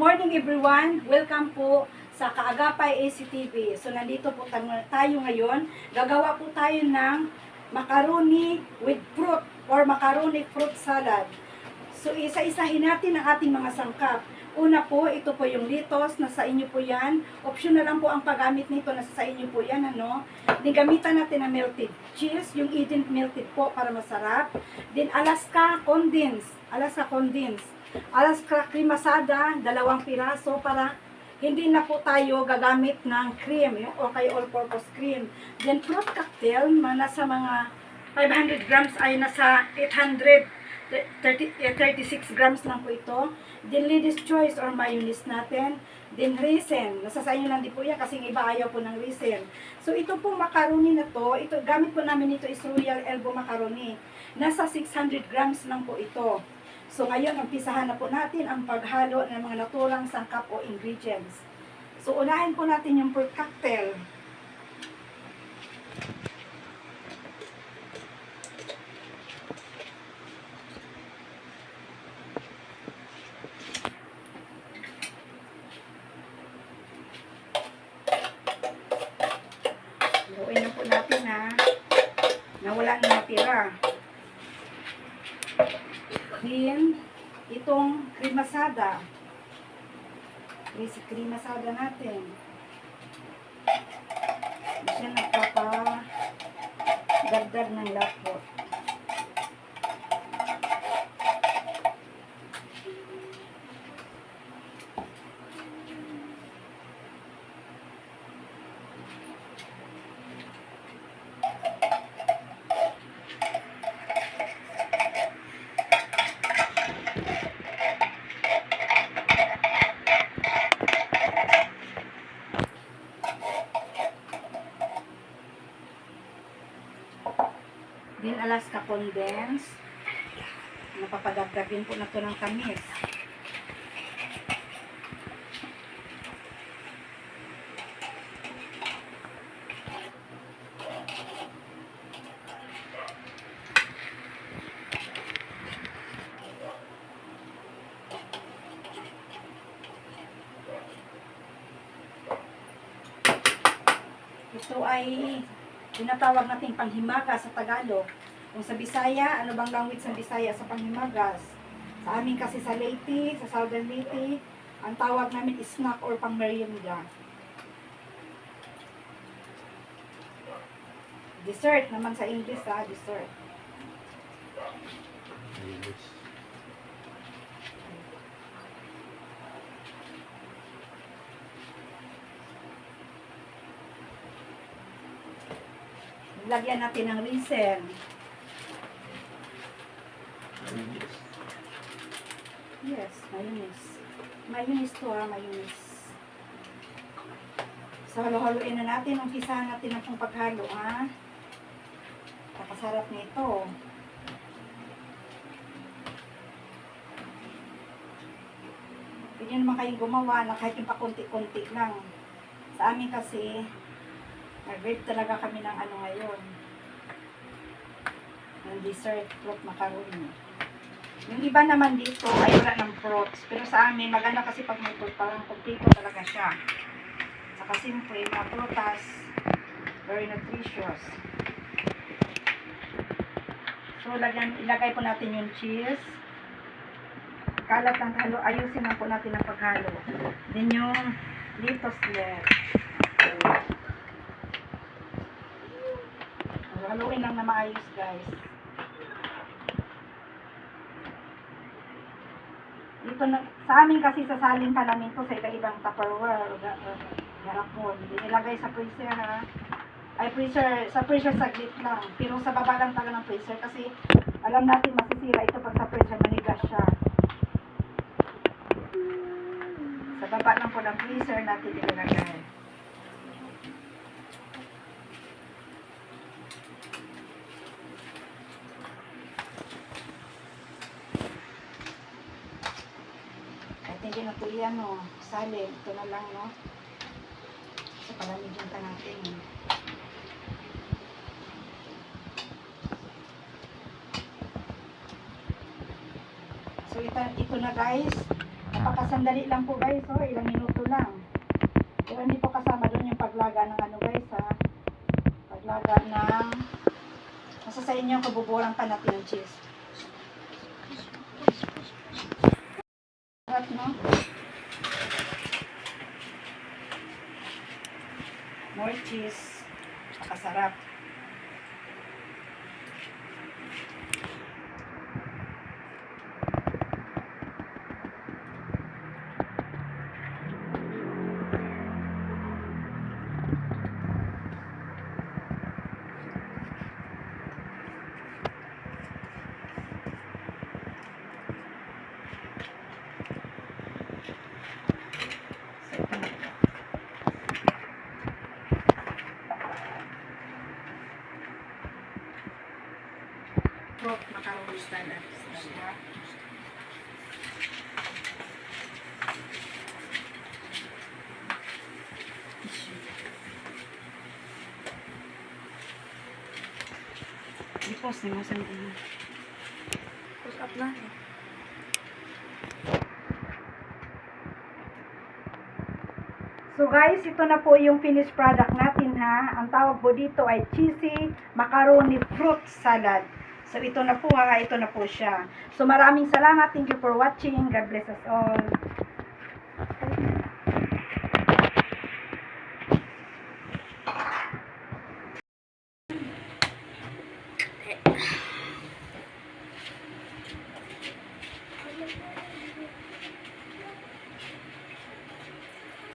morning everyone! Welcome po sa Kaagapay ACTV. So nandito po tayo ngayon. Gagawa po tayo ng macaroni with fruit or macaroni fruit salad. So isa-isahin natin ang ating mga sangkap. Una po, ito po yung litos, nasa inyo po yan. Optional lang po ang paggamit nito, nasa sa inyo po yan. Gamitan natin ang melted cheese, yung Eden melted po para masarap. Then Alaska condensed. Alaska cream masada, 2 piraso para hindi na po tayo gagamit ng cream o kay all-purpose cream. Then fruit cocktail, nasa mga 500 grams ay nasa 36 grams lang po ito. Then Lady's Choice or mayonnaise natin. Then raisin, nasa sa inyo lang din po yan kasi iba ayaw po ng raisin. So ito pong macaroni na to, ito, gamit po namin ito is Royal Elbow macaroni. Nasa 600 grams lang po ito. So ngayon, umpisahan na po natin ang paghalo ng mga naturang sangkap o ingredients. So unahin po natin yung fruit cocktail. Haluin na po natin na wala na natira. Then, itong cream masada. Cream masada natin. Hindi siya nagpapadagdag ng lapot. Then Alaska condensed. Napapadagdagin po na ito ng tamis. Ito ay tinatawag natin panghimagas sa Tagalog. Kung sa Bisaya, ano bang language sa Bisaya sa panghimagas? Sa amin kasi sa Leyte, sa Southern Leyte, ang tawag namin is snack or pang-merienda. Dessert naman sa English, dessert. Lagyan natin ng raisin. Yes, mayonnaise. Mayonnaise to mayonnaise. So, halo-haloin na natin. Umpisahan natin ang paghalo, Kapasarap nito. Pwede naman kayong gumawa na kahit yung pakunti-kunti lang. Sa amin kasi, nag-grade talaga kami ng ngayon. Ng dessert, fruit macaroni. Yung iba naman dito ay wala ng fruits. Pero sa amin, maganda kasi pag may fruit, parang kompleto talaga siya. Saka simple, mga prutas, very nutritious. So, ilagay po natin yung cheese. Kalat lang halo, ayusin lang po natin ang paghalo. Then yung litos left. Haluin lang na maayos, guys. Dito sa amin kasi sasalin pa namin to sa iba-ibang Tupperware o garapon. Nilagay sa freezer, Ay, sa freezer saglit lang. Pero sa baba lang talaga ng freezer kasi alam natin masisira ito pag sa freezer manigas siya. Sa baba lang po ng freezer natin ilalagay. Hindi na po yan, salin. Ito na lang, So, palamigin ka natin. So ito na guys, Napakasandali lang po guys, so ilang minuto lang. Pero hindi po kasama doon yung paglaga ng ano guys ha. Paglaga ng, nasa sa inyo kabubulang pa natin yung cheese. Sarap no? More cheese. Nakasarap. Fruit macaroni salad. Ipos ni mo sa mga. Push up na. So guys, ito na po yung finished product natin ha. Ang tawag po dito ay cheesy macaroni fruit salad. So ito na po ha, ito na po siya. So maraming salamat. Thank you for watching. God bless us all.